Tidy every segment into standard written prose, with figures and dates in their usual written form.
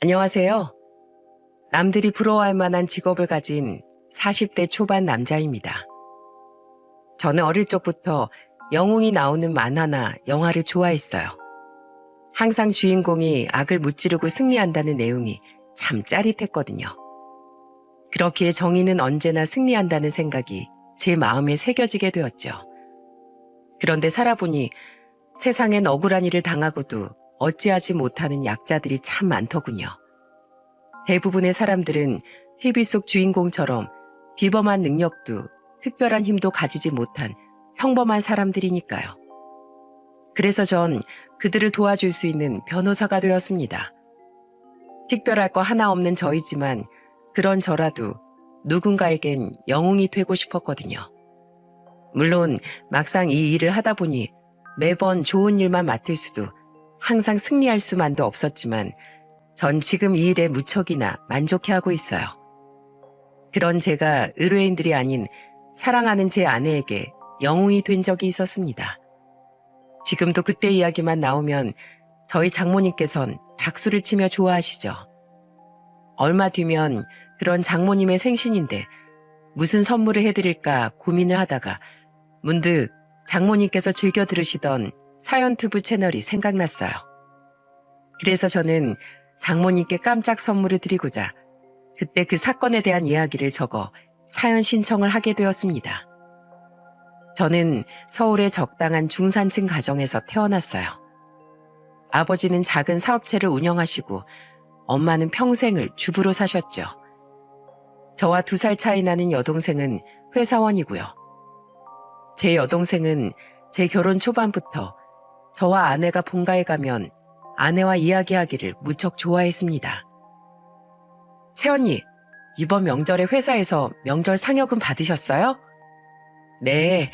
안녕하세요. 남들이 부러워할 만한 직업을 가진 40대 초반 남자입니다. 저는 어릴 적부터 영웅이 나오는 만화나 영화를 좋아했어요. 항상 주인공이 악을 무찌르고 승리한다는 내용이 참 짜릿했거든요. 그렇기에 정의는 언제나 승리한다는 생각이 제 마음에 새겨지게 되었죠. 그런데 살아보니 세상엔 억울한 일을 당하고도 어찌하지 못하는 약자들이 참 많더군요. 대부분의 사람들은 TV 속 주인공처럼 비범한 능력도 특별한 힘도 가지지 못한 평범한 사람들이니까요. 그래서 전 그들을 도와줄 수 있는 변호사가 되었습니다. 특별할 거 하나 없는 저이지만 그런 저라도 누군가에겐 영웅이 되고 싶었거든요. 물론 막상 이 일을 하다 보니 매번 좋은 일만 맡을 수도 항상 승리할 수만도 없었지만 전 지금 이 일에 무척이나 만족해하고 있어요. 그런 제가 의뢰인들이 아닌 사랑하는 제 아내에게 영웅이 된 적이 있었습니다. 지금도 그때 이야기만 나오면 저희 장모님께선 박수를 치며 좋아하시죠. 얼마 뒤면 그런 장모님의 생신인데 무슨 선물을 해드릴까 고민을 하다가 문득 장모님께서 즐겨 들으시던 사연투브 채널이 생각났어요. 그래서 저는 장모님께 깜짝 선물을 드리고자 그때 그 사건에 대한 이야기를 적어 사연 신청을 하게 되었습니다. 저는 서울의 적당한 중산층 가정에서 태어났어요. 아버지는 작은 사업체를 운영하시고 엄마는 평생을 주부로 사셨죠. 저와 2살 차이 나는 여동생은 회사원이고요. 제 여동생은 제 결혼 초반부터 저와 아내가 본가에 가면 아내와 이야기하기를 무척 좋아했습니다. 새언니, 이번 명절에 회사에서 명절 상여금 받으셨어요? 네,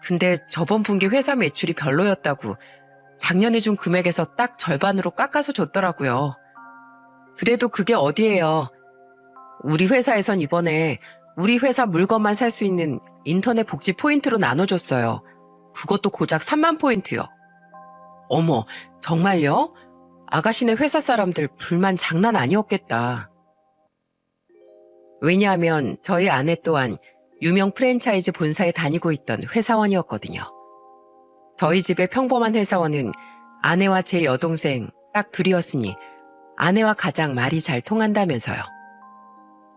근데 저번 분기 회사 매출이 별로였다고 작년에 준 금액에서 딱 절반으로 깎아서 줬더라고요. 그래도 그게 어디예요? 우리 회사에선 이번에 우리 회사 물건만 살 수 있는 인터넷 복지 포인트로 나눠줬어요. 그것도 고작 3만 포인트요. 어머, 정말요? 아가씨네 회사 사람들 불만 장난 아니었겠다. 왜냐하면 저희 아내 또한 유명 프랜차이즈 본사에 다니고 있던 회사원이었거든요. 저희 집의 평범한 회사원은 아내와 제 여동생 딱 둘이었으니 아내와 가장 말이 잘 통한다면서요.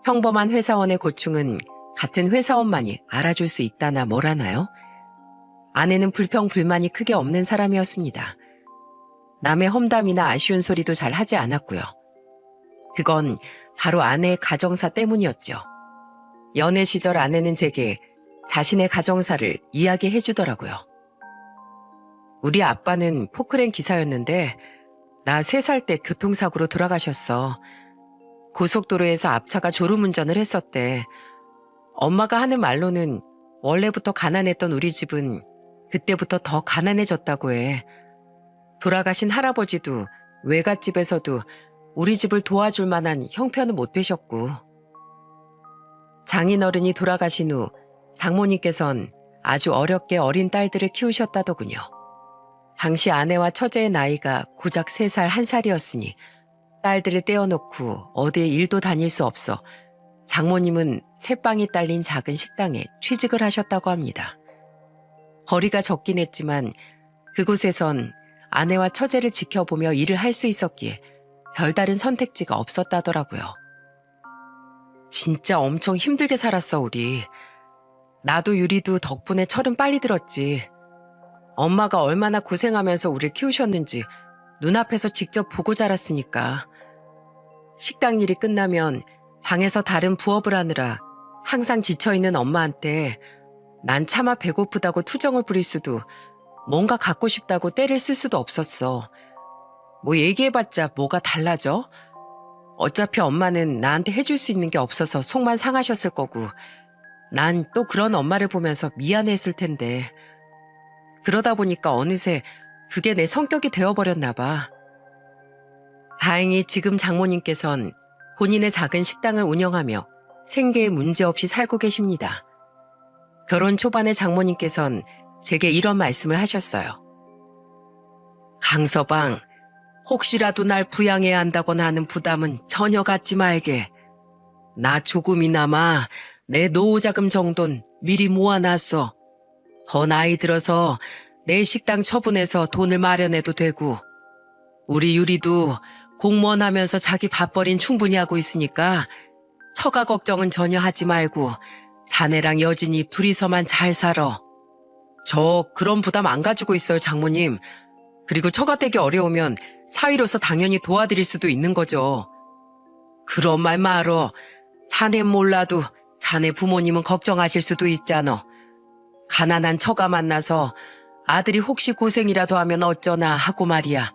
평범한 회사원의 고충은 같은 회사원만이 알아줄 수 있다나 뭐라나요? 아내는 불평불만이 크게 없는 사람이었습니다. 남의 험담이나 아쉬운 소리도 잘 하지 않았고요. 그건 바로 아내의 가정사 때문이었죠. 연애 시절 아내는 제게 자신의 가정사를 이야기해 주더라고요. 우리 아빠는 포크레인 기사였는데 나 3살 때 교통사고로 돌아가셨어. 고속도로에서 앞차가 졸음운전을 했었대. 엄마가 하는 말로는 원래부터 가난했던 우리 집은 그때부터 더 가난해졌다고 해. 돌아가신 할아버지도 외갓집에서도 우리 집을 도와줄 만한 형편은 못 되셨고. 장인어른이 돌아가신 후 장모님께선 아주 어렵게 어린 딸들을 키우셨다더군요. 당시 아내와 처제의 나이가 고작 3살, 1살이었으니 딸들을 떼어놓고 어디에 일도 다닐 수 없어 장모님은 새빵이 딸린 작은 식당에 취직을 하셨다고 합니다. 거리가 적긴 했지만 그곳에선 아내와 처제를 지켜보며 일을 할 수 있었기에 별다른 선택지가 없었다더라고요. 진짜 엄청 힘들게 살았어, 우리. 나도 유리도 덕분에 철은 빨리 들었지. 엄마가 얼마나 고생하면서 우리를 키우셨는지 눈앞에서 직접 보고 자랐으니까. 식당 일이 끝나면 방에서 다른 부업을 하느라 항상 지쳐있는 엄마한테 난 차마 배고프다고 투정을 부릴 수도 뭔가 갖고 싶다고 떼를 쓸 수도 없었어. 뭐 얘기해봤자 뭐가 달라져? 어차피 엄마는 나한테 해줄 수 있는 게 없어서 속만 상하셨을 거고 난 또 그런 엄마를 보면서 미안했을 텐데 그러다 보니까 어느새 그게 내 성격이 되어버렸나 봐. 다행히 지금 장모님께선 본인의 작은 식당을 운영하며 생계에 문제없이 살고 계십니다. 결혼 초반에 장모님께선 제게 이런 말씀을 하셨어요. 강서방, 혹시라도 날 부양해야 한다거나 하는 부담은 전혀 갖지 말게. 나 조금이나마 내 노후자금 정도는 미리 모아놨어. 더 나이 들어서 내 식당 처분해서 돈을 마련해도 되고, 우리 유리도 공무원 하면서 자기 밥벌이는 충분히 하고 있으니까 처가 걱정은 전혀 하지 말고 자네랑 여진이 둘이서만 잘 살아. 저 그런 부담 안 가지고 있어요, 장모님. 그리고 처가 댁이 어려우면 사위로서 당연히 도와드릴 수도 있는 거죠. 그런 말 말어. 자네 몰라도 자네 부모님은 걱정하실 수도 있잖아. 가난한 처가 만나서 아들이 혹시 고생이라도 하면 어쩌나 하고 말이야.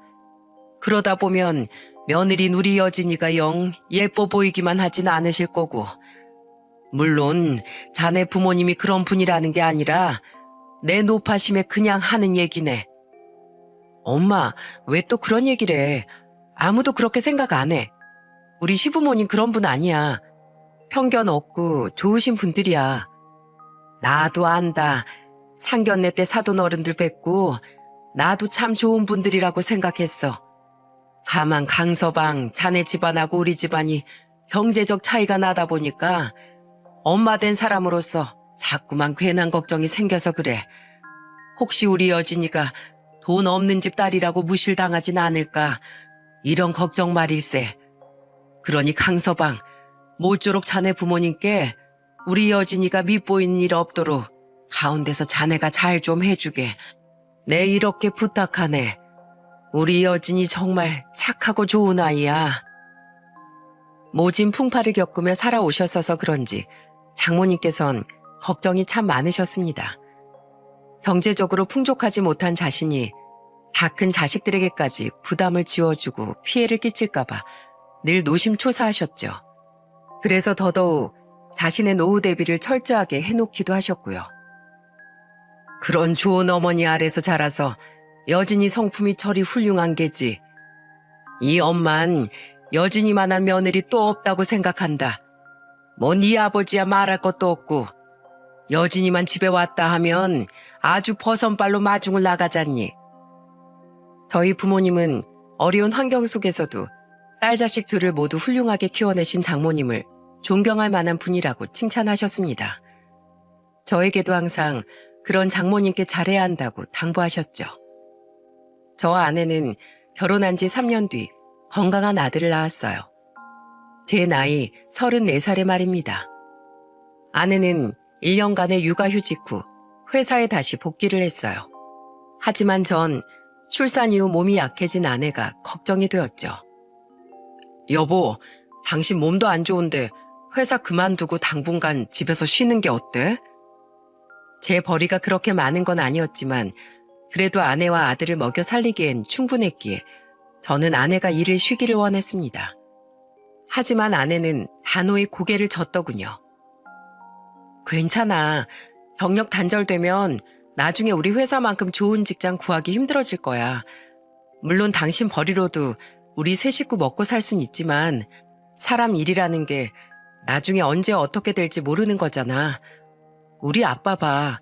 그러다 보면 며느린 우리 여진이가 영 예뻐 보이기만 하진 않으실 거고. 물론 자네 부모님이 그런 분이라는 게 아니라 내 노파심에 그냥 하는 얘기네. 엄마, 왜 또 그런 얘기를 해? 아무도 그렇게 생각 안 해. 우리 시부모님 그런 분 아니야. 편견 없고 좋으신 분들이야. 나도 안다. 상견례 때 사돈 어른들 뵙고 나도 참 좋은 분들이라고 생각했어. 다만 강서방, 자네 집안하고 우리 집안이 경제적 차이가 나다 보니까 엄마 된 사람으로서 자꾸만 괜한 걱정이 생겨서 그래. 혹시 우리 여진이가 돈 없는 집 딸이라고 무실당하진 않을까, 이런 걱정 말일세. 그러니 강서방, 모쪼록 자네 부모님께 우리 여진이가 밉보이는 일 없도록 가운데서 자네가 잘 좀 해주게. 내 이렇게 부탁하네. 우리 여진이 정말 착하고 좋은 아이야. 모진 풍파를 겪으며 살아오셨어서 그런지 장모님께선 걱정이 참 많으셨습니다. 경제적으로 풍족하지 못한 자신이 다 큰 자식들에게까지 부담을 지워주고 피해를 끼칠까봐 늘 노심초사하셨죠. 그래서 더더욱 자신의 노후 대비를 철저하게 해놓기도 하셨고요. 그런 좋은 어머니 아래서 자라서 여진이 성품이 저리 훌륭한 게지. 이 엄만 여진이만한 며느리 또 없다고 생각한다. 뭐 네 아버지야 말할 것도 없고, 여진이만 집에 왔다 하면 아주 버선발로 마중을 나가잖니. 저희 부모님은 어려운 환경 속에서도 딸 자식 둘을 모두 훌륭하게 키워내신 장모님을 존경할 만한 분이라고 칭찬하셨습니다. 저에게도 항상 그런 장모님께 잘해야 한다고 당부하셨죠. 저 아내는 결혼한 지 3년 뒤 건강한 아들을 낳았어요. 제 나이 34살의 말입니다. 아내는 1년간의 육아휴직 후 회사에 다시 복귀를 했어요. 하지만 전 출산 이후 몸이 약해진 아내가 걱정이 되었죠. 여보, 당신 몸도 안 좋은데 회사 그만두고 당분간 집에서 쉬는 게 어때? 제 벌이가 그렇게 많은 건 아니었지만 그래도 아내와 아들을 먹여 살리기엔 충분했기에 저는 아내가 일을 쉬기를 원했습니다. 하지만 아내는 단호히 고개를 젓더군요. 괜찮아. 경력 단절되면 나중에 우리 회사만큼 좋은 직장 구하기 힘들어질 거야. 물론 당신 벌이로도 우리 세 식구 먹고 살 순 있지만 사람 일이라는 게 나중에 언제 어떻게 될지 모르는 거잖아. 우리 아빠 봐.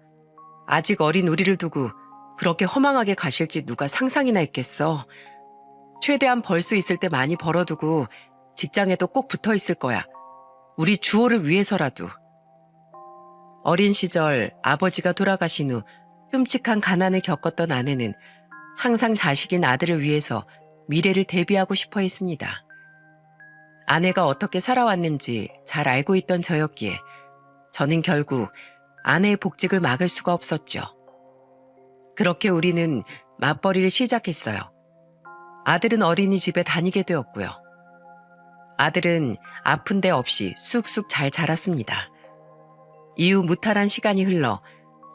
아직 어린 우리를 두고 그렇게 허망하게 가실지 누가 상상이나 했겠어. 최대한 벌 수 있을 때 많이 벌어두고 직장에도 꼭 붙어 있을 거야. 우리 주호를 위해서라도. 어린 시절 아버지가 돌아가신 후 끔찍한 가난을 겪었던 아내는 항상 자식인 아들을 위해서 미래를 대비하고 싶어 했습니다. 아내가 어떻게 살아왔는지 잘 알고 있던 저였기에 저는 결국 아내의 복직을 막을 수가 없었죠. 그렇게 우리는 맞벌이를 시작했어요. 아들은 어린이집에 다니게 되었고요. 아들은 아픈 데 없이 쑥쑥 잘 자랐습니다. 이후 무탈한 시간이 흘러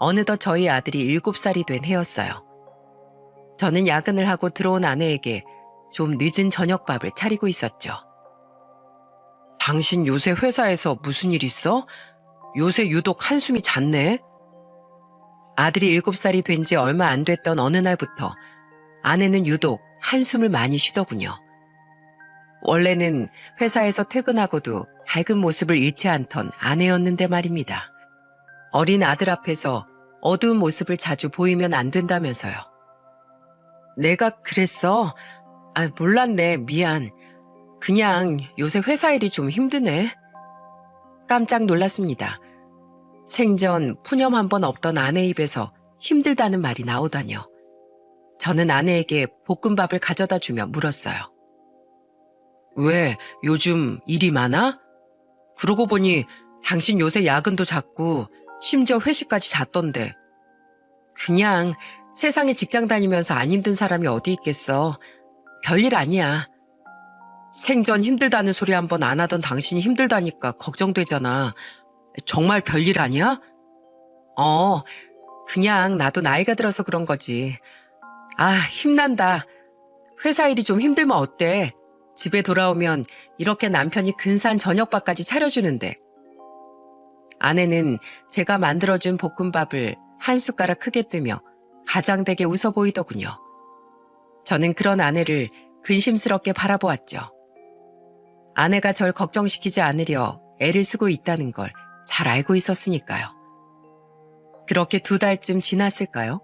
어느덧 저희 아들이 7살이 된 해였어요. 저는 야근을 하고 들어온 아내에게 좀 늦은 저녁밥을 차리고 있었죠. 당신 요새 회사에서 무슨 일 있어? 요새 유독 한숨이 잦네? 아들이 7살이 된 지 얼마 안 됐던 어느 날부터 아내는 유독 한숨을 많이 쉬더군요. 원래는 회사에서 퇴근하고도 밝은 모습을 잃지 않던 아내였는데 말입니다. 어린 아들 앞에서 어두운 모습을 자주 보이면 안 된다면서요. 내가 그랬어? 아, 몰랐네. 미안. 그냥 요새 회사 일이 좀 힘드네. 깜짝 놀랐습니다. 생전 푸념 한 번 없던 아내 입에서 힘들다는 말이 나오다뇨. 저는 아내에게 볶음밥을 가져다 주며 물었어요. 왜, 요즘 일이 많아? 그러고 보니 당신 요새 야근도 잦고 심지어 회식까지 잦던데. 그냥 세상에 직장 다니면서 안 힘든 사람이 어디 있겠어. 별일 아니야. 생전 힘들다는 소리 한 번 안 하던 당신이 힘들다니까 걱정되잖아. 정말 별일 아니야? 그냥 나도 나이가 들어서 그런 거지. 아, 힘난다. 회사 일이 좀 힘들면 어때? 집에 돌아오면 이렇게 남편이 근사한 저녁밥까지 차려주는데. 아내는 제가 만들어준 볶음밥을 한 숟가락 크게 뜨며 가장되게 웃어 보이더군요. 저는 그런 아내를 근심스럽게 바라보았죠. 아내가 절 걱정시키지 않으려 애를 쓰고 있다는 걸 잘 알고 있었으니까요. 그렇게 2달쯤 지났을까요?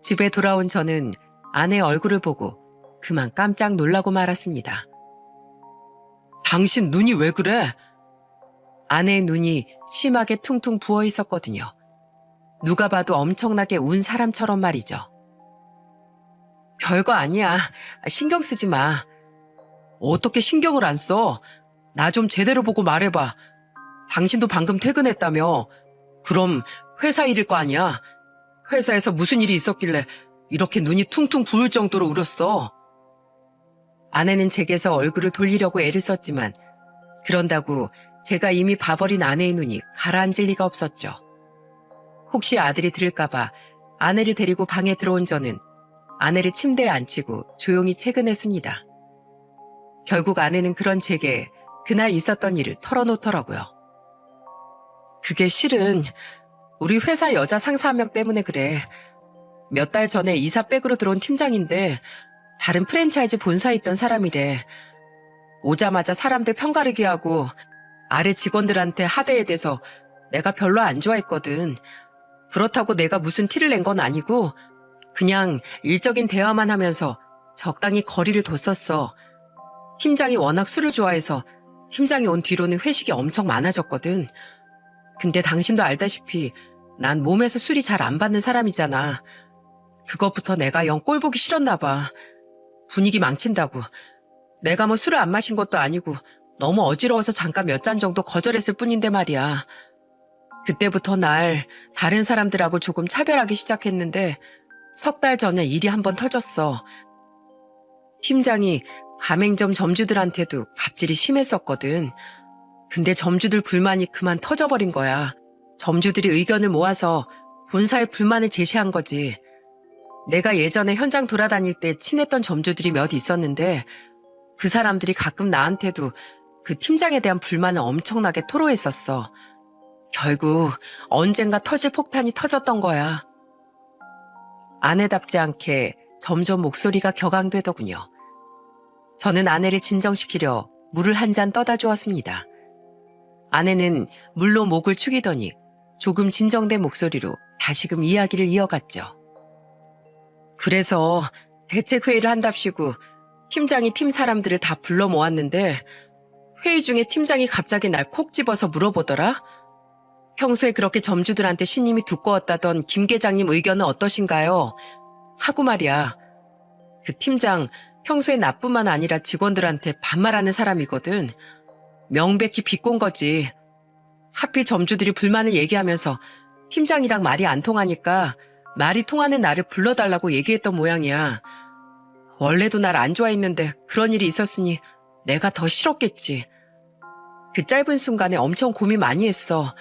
집에 돌아온 저는 아내의 얼굴을 보고 그만 깜짝 놀라고 말았습니다. 당신 눈이 왜 그래? 아내의 눈이 심하게 퉁퉁 부어 있었거든요. 누가 봐도 엄청나게 운 사람처럼 말이죠. 별거 아니야. 신경 쓰지 마. 어떻게 신경을 안 써? 나 좀 제대로 보고 말해봐. 당신도 방금 퇴근했다며. 그럼 회사 일일 거 아니야? 회사에서 무슨 일이 있었길래 이렇게 눈이 퉁퉁 부을 정도로 울었어? 아내는 제게서 얼굴을 돌리려고 애를 썼지만 그런다고 제가 이미 봐버린 아내의 눈이 가라앉을 리가 없었죠. 혹시 아들이 들을까봐 아내를 데리고 방에 들어온 저는 아내를 침대에 앉히고 조용히 퇴근했습니다. 결국 아내는 그런 제게 그날 있었던 일을 털어놓더라고요. 그게 실은 우리 회사 여자 상사 한 명 때문에 그래. 몇 달 전에 이사 백으로 들어온 팀장인데 다른 프랜차이즈 본사에 있던 사람이래. 오자마자 사람들 편가르기 하고 아래 직원들한테 하대에 대서 내가 별로 안 좋아했거든. 그렇다고 내가 무슨 티를 낸 건 아니고 그냥 일적인 대화만 하면서 적당히 거리를 뒀었어. 팀장이 워낙 술을 좋아해서 팀장이 온 뒤로는 회식이 엄청 많아졌거든. 근데 당신도 알다시피 난 몸에서 술이 잘 안 받는 사람이잖아. 그것부터 내가 영 꼴 보기 싫었나 봐. 분위기 망친다고. 내가 뭐 술을 안 마신 것도 아니고 너무 어지러워서 잠깐 몇 잔 정도 거절했을 뿐인데 말이야. 그때부터 날 다른 사람들하고 조금 차별하기 시작했는데 3달 전에 일이 한번 터졌어. 팀장이 가맹점 점주들한테도 갑질이 심했었거든. 근데 점주들 불만이 그만 터져버린 거야. 점주들이 의견을 모아서 본사에 불만을 제시한 거지. 내가 예전에 현장 돌아다닐 때 친했던 점주들이 몇 있었는데 그 사람들이 가끔 나한테도 그 팀장에 대한 불만을 엄청나게 토로했었어. 결국 언젠가 터질 폭탄이 터졌던 거야. 아내답지 않게 점점 목소리가 격앙되더군요. 저는 아내를 진정시키려 물을 한 잔 떠다 주었습니다. 아내는 물로 목을 축이더니 조금 진정된 목소리로 다시금 이야기를 이어갔죠. 그래서 대책회의를 한답시고 팀장이 팀 사람들을 다 불러 모았는데 회의 중에 팀장이 갑자기 날 콕 집어서 물어보더라. 평소에 그렇게 점주들한테 신임이 두꺼웠다던 김 계장님 의견은 어떠신가요? 하고 말이야. 그 팀장 평소에 나뿐만 아니라 직원들한테 반말하는 사람이거든. 명백히 비꼰 거지. 하필 점주들이 불만을 얘기하면서 팀장이랑 말이 안 통하니까 말이 통하는 나를 불러달라고 얘기했던 모양이야. 원래도 날 안 좋아했는데 그런 일이 있었으니 내가 더 싫었겠지. 그 짧은 순간에 엄청 고민 많이 했어.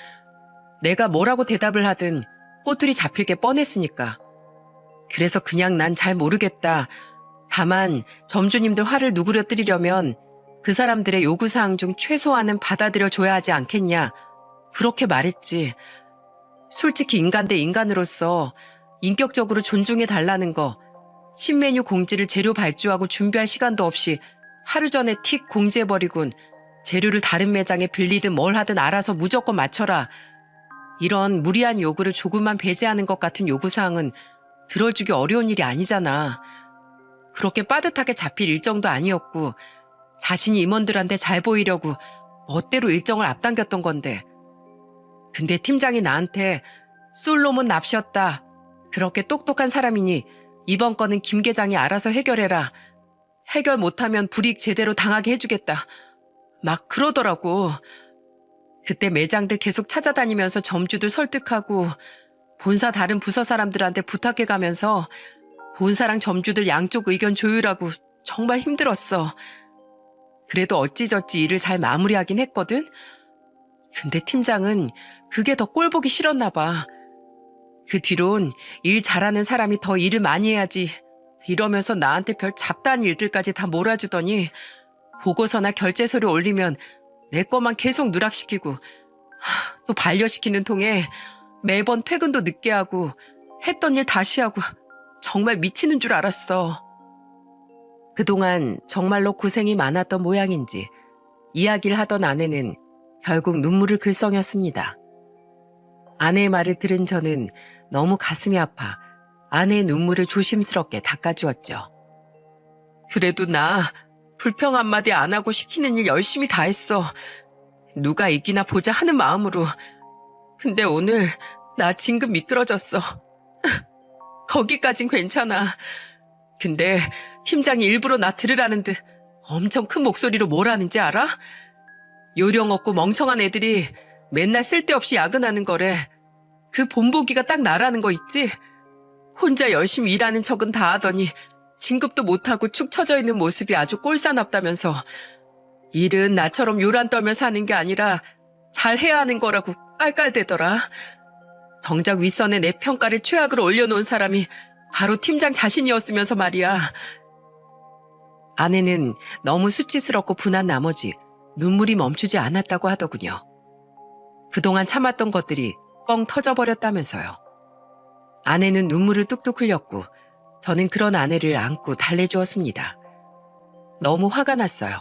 내가 뭐라고 대답을 하든 꼬투리 잡힐 게 뻔했으니까. 그래서 그냥 난 잘 모르겠다. 다만 점주님들 화를 누그러뜨리려면 그 사람들의 요구사항 중 최소한은 받아들여줘야 하지 않겠냐. 그렇게 말했지. 솔직히 인간 대 인간으로서 인격적으로 존중해달라는 거, 신메뉴 공지를 재료 발주하고 준비할 시간도 없이 하루 전에 틱 공지해버리곤 재료를 다른 매장에 빌리든 뭘 하든 알아서 무조건 맞춰라. 이런 무리한 요구를 조금만 배제하는 것 같은 요구사항은 들어주기 어려운 일이 아니잖아. 그렇게 빠듯하게 잡힐 일정도 아니었고 자신이 임원들한테 잘 보이려고 멋대로 일정을 앞당겼던 건데 근데 팀장이 나한테 쏠 놈은 납시였다. 그렇게 똑똑한 사람이니 이번 건은 김 계장이 알아서 해결해라. 해결 못하면 불이익 제대로 당하게 해주겠다. 막 그러더라고. 그때 매장들 계속 찾아다니면서 점주들 설득하고 본사 다른 부서 사람들한테 부탁해가면서 본사랑 점주들 양쪽 의견 조율하고 정말 힘들었어. 그래도 어찌저찌 일을 잘 마무리하긴 했거든. 근데 팀장은 그게 더 꼴보기 싫었나 봐. 그 뒤론 일 잘하는 사람이 더 일을 많이 해야지 이러면서 나한테 별 잡다한 일들까지 다 몰아주더니 보고서나 결제서류 올리면 내 것만 계속 누락시키고 또 반려시키는 통에 매번 퇴근도 늦게 하고 했던 일 다시 하고 정말 미치는 줄 알았어. 그동안 정말로 고생이 많았던 모양인지 이야기를 하던 아내는 결국 눈물을 글썽였습니다. 아내의 말을 들은 저는 너무 가슴이 아파 아내의 눈물을 조심스럽게 닦아주었죠. 그래도 나 불평 한마디 안 하고 시키는 일 열심히 다 했어. 누가 이기나 보자 하는 마음으로. 근데 오늘 나 진급 미끄러졌어. 거기까진 괜찮아. 근데 팀장이 일부러 나 들으라는 듯 엄청 큰 목소리로 뭘 하는지 알아? 요령 없고 멍청한 애들이 맨날 쓸데없이 야근하는 거래. 그 본보기가 딱 나라는 거 있지? 혼자 열심히 일하는 척은 다 하더니 진급도 못하고 축 처져 있는 모습이 아주 꼴사납다면서 일은 나처럼 요란 떨며 사는 게 아니라 잘해야 하는 거라고 깔깔대더라. 정작 윗선에 내 평가를 최악으로 올려놓은 사람이 바로 팀장 자신이었으면서 말이야. 아내는 너무 수치스럽고 분한 나머지 눈물이 멈추지 않았다고 하더군요. 그동안 참았던 것들이 뻥 터져버렸다면서요. 아내는 눈물을 뚝뚝 흘렸고 저는 그런 아내를 안고 달래주었습니다. 너무 화가 났어요.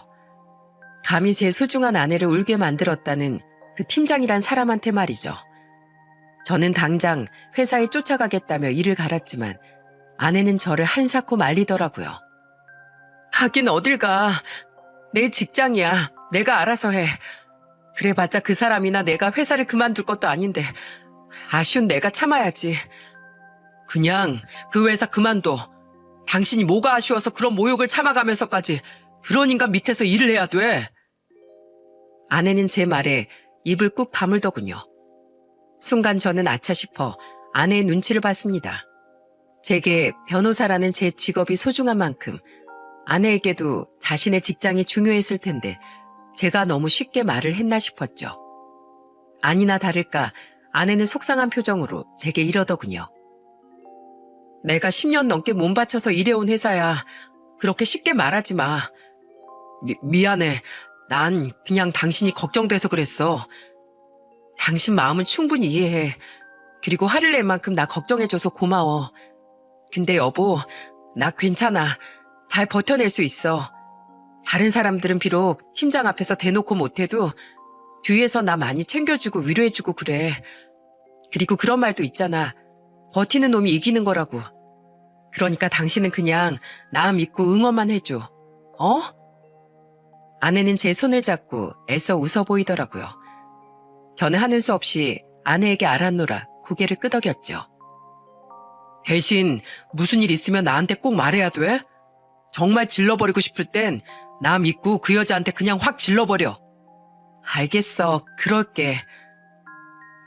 감히 제 소중한 아내를 울게 만들었다는 그 팀장이란 사람한테 말이죠. 저는 당장 회사에 쫓아가겠다며 일을 갈았지만 아내는 저를 한사코 말리더라고요. 가긴 어딜 가. 내 직장이야. 내가 알아서 해. 그래봤자 그 사람이나 내가 회사를 그만둘 것도 아닌데 아쉬운 내가 참아야지. 그냥 그 회사 그만둬. 당신이 뭐가 아쉬워서 그런 모욕을 참아가면서까지 그런 인간 밑에서 일을 해야 돼. 아내는 제 말에 입을 꾹 다물더군요. 순간 저는 아차 싶어 아내의 눈치를 봤습니다. 제게 변호사라는 제 직업이 소중한 만큼 아내에게도 자신의 직장이 중요했을 텐데 제가 너무 쉽게 말을 했나 싶었죠. 아니나 다를까 아내는 속상한 표정으로 제게 이러더군요. 내가 10년 넘게 몸 바쳐서 일해온 회사야. 그렇게 쉽게 말하지 마. 미안해. 난 그냥 당신이 걱정돼서 그랬어. 당신 마음은 충분히 이해해. 그리고 화를 낼 만큼 나 걱정해줘서 고마워. 근데 여보, 나 괜찮아. 잘 버텨낼 수 있어. 다른 사람들은 비록 팀장 앞에서 대놓고 못해도 뒤에서 나 많이 챙겨주고 위로해주고 그래. 그리고 그런 말도 있잖아. 버티는 놈이 이기는 거라고. 그러니까 당신은 그냥 나 믿고 응원만 해줘. 어? 아내는 제 손을 잡고 애써 웃어 보이더라고요. 저는 하는 수 없이 아내에게 알았노라 고개를 끄덕였죠. 대신 무슨 일 있으면 나한테 꼭 말해야 돼? 정말 질러버리고 싶을 땐 나 믿고 그 여자한테 그냥 확 질러버려. 알겠어. 그럴게.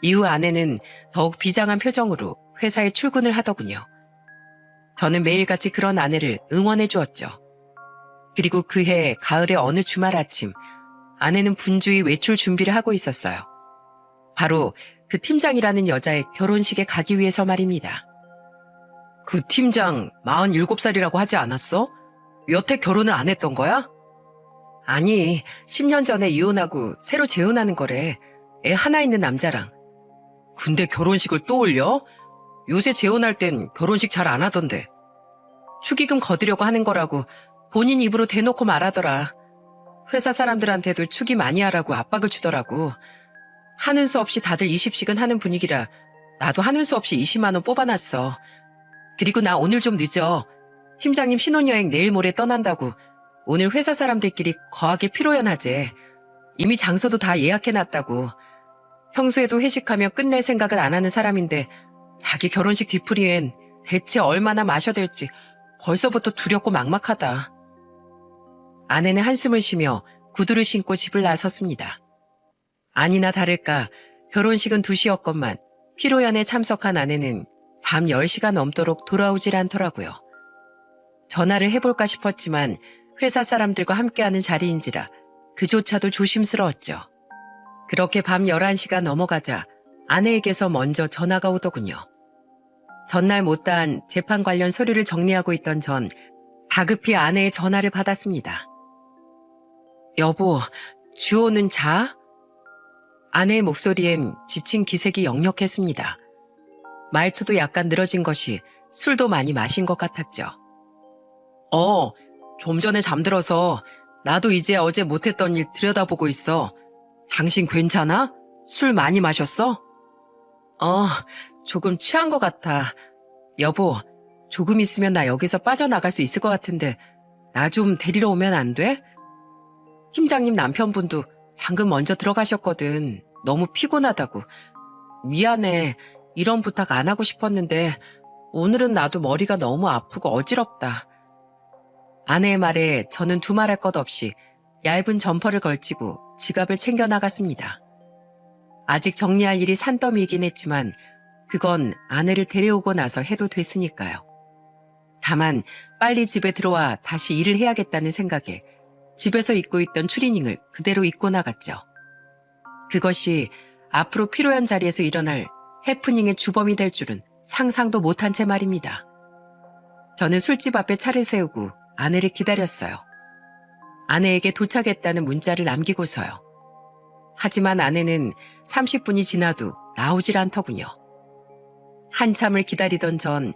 이후 아내는 더욱 비장한 표정으로 회사에 출근을 하더군요. 저는 매일같이 그런 아내를 응원해 주었죠. 그리고 그해 가을의 어느 주말 아침 아내는 분주히 외출 준비를 하고 있었어요. 바로 그 팀장이라는 여자의 결혼식에 가기 위해서 말입니다. 그 팀장 47살이라고 하지 않았어? 여태 결혼을 안 했던 거야? 아니, 10년 전에 이혼하고 새로 재혼하는 거래. 애 하나 있는 남자랑. 근데 결혼식을 또 올려? 요새 재혼할 땐 결혼식 잘 안 하던데. 축의금 거두려고 하는 거라고 본인 입으로 대놓고 말하더라. 회사 사람들한테도 축의 많이 하라고 압박을 주더라고. 하는 수 없이 다들 20씩은 하는 분위기라 나도 하는 수 없이 20만 원 뽑아놨어. 그리고 나 오늘 좀 늦어. 팀장님 신혼여행 내일 모레 떠난다고 오늘 회사 사람들끼리 거하게 피로연하재. 이미 장소도 다 예약해놨다고. 평소에도 회식하며 끝낼 생각을 안 하는 사람인데 자기 결혼식 뒤풀이엔 대체 얼마나 마셔댈지 벌써부터 두렵고 막막하다. 아내는 한숨을 쉬며 구두를 신고 집을 나섰습니다. 아니나 다를까 결혼식은 2시였건만 피로연에 참석한 아내는 밤 10시가 넘도록 돌아오질 않더라고요. 전화를 해볼까 싶었지만 회사 사람들과 함께하는 자리인지라 그조차도 조심스러웠죠. 그렇게 밤 11시가 넘어가자 아내에게서 먼저 전화가 오더군요. 전날 못다한 재판 관련 서류를 정리하고 있던 전 다급히 아내의 전화를 받았습니다. 여보, 주호는 자? 아내의 목소리엔 지친 기색이 역력했습니다. 말투도 약간 늘어진 것이 술도 많이 마신 것 같았죠. 좀 전에 잠들어서 나도 이제 어제 못했던 일 들여다보고 있어. 당신 괜찮아? 술 많이 마셨어? 조금 취한 것 같아. 여보, 조금 있으면 나 여기서 빠져나갈 수 있을 것 같은데 나 좀 데리러 오면 안 돼? 팀장님 남편분도 방금 먼저 들어가셨거든. 너무 피곤하다고. 미안해. 이런 부탁 안 하고 싶었는데 오늘은 나도 머리가 너무 아프고 어지럽다. 아내의 말에 저는 두말할 것 없이 얇은 점퍼를 걸치고 지갑을 챙겨 나갔습니다. 아직 정리할 일이 산더미이긴 했지만 그건 아내를 데려오고 나서 해도 됐으니까요. 다만 빨리 집에 들어와 다시 일을 해야겠다는 생각에 집에서 입고 있던 추리닝을 그대로 입고 나갔죠. 그것이 앞으로 피로연 자리에서 일어날 해프닝의 주범이 될 줄은 상상도 못한 채 말입니다. 저는 술집 앞에 차를 세우고 아내를 기다렸어요. 아내에게 도착했다는 문자를 남기고서요. 하지만 아내는 30분이 지나도 나오질 않더군요. 한참을 기다리던 전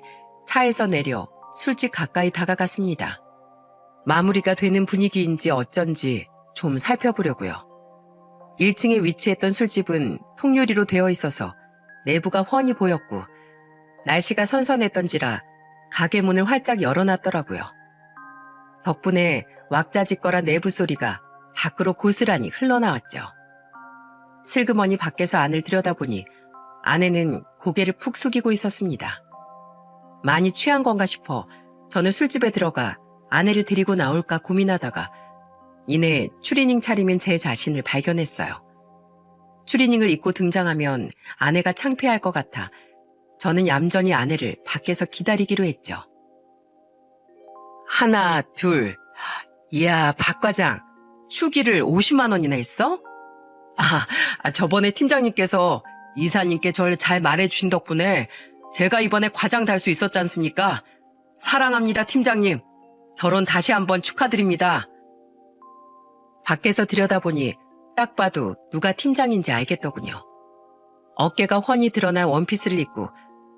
차에서 내려 술집 가까이 다가갔습니다. 마무리가 되는 분위기인지 어쩐지 좀 살펴보려고요. 1층에 위치했던 술집은 통유리로 되어 있어서 내부가 훤히 보였고 날씨가 선선했던지라 가게 문을 활짝 열어놨더라고요. 덕분에 왁자지껄한 내부 소리가 밖으로 고스란히 흘러나왔죠. 슬그머니 밖에서 안을 들여다보니 아내는 고개를 푹 숙이고 있었습니다. 많이 취한 건가 싶어 저는 술집에 들어가 아내를 데리고 나올까 고민하다가 이내 추리닝 차림인 제 자신을 발견했어요. 추리닝을 입고 등장하면 아내가 창피할 것 같아 저는 얌전히 아내를 밖에서 기다리기로 했죠. 하나, 둘. 이야, 박 과장. 추기를 50만 원이나 했어? 저번에 팀장님께서 이사님께 절 잘 말해주신 덕분에 제가 이번에 과장 달 수 있었지 않습니까? 사랑합니다, 팀장님. 결혼 다시 한번 축하드립니다. 밖에서 들여다보니 딱 봐도 누가 팀장인지 알겠더군요. 어깨가 훤히 드러난 원피스를 입고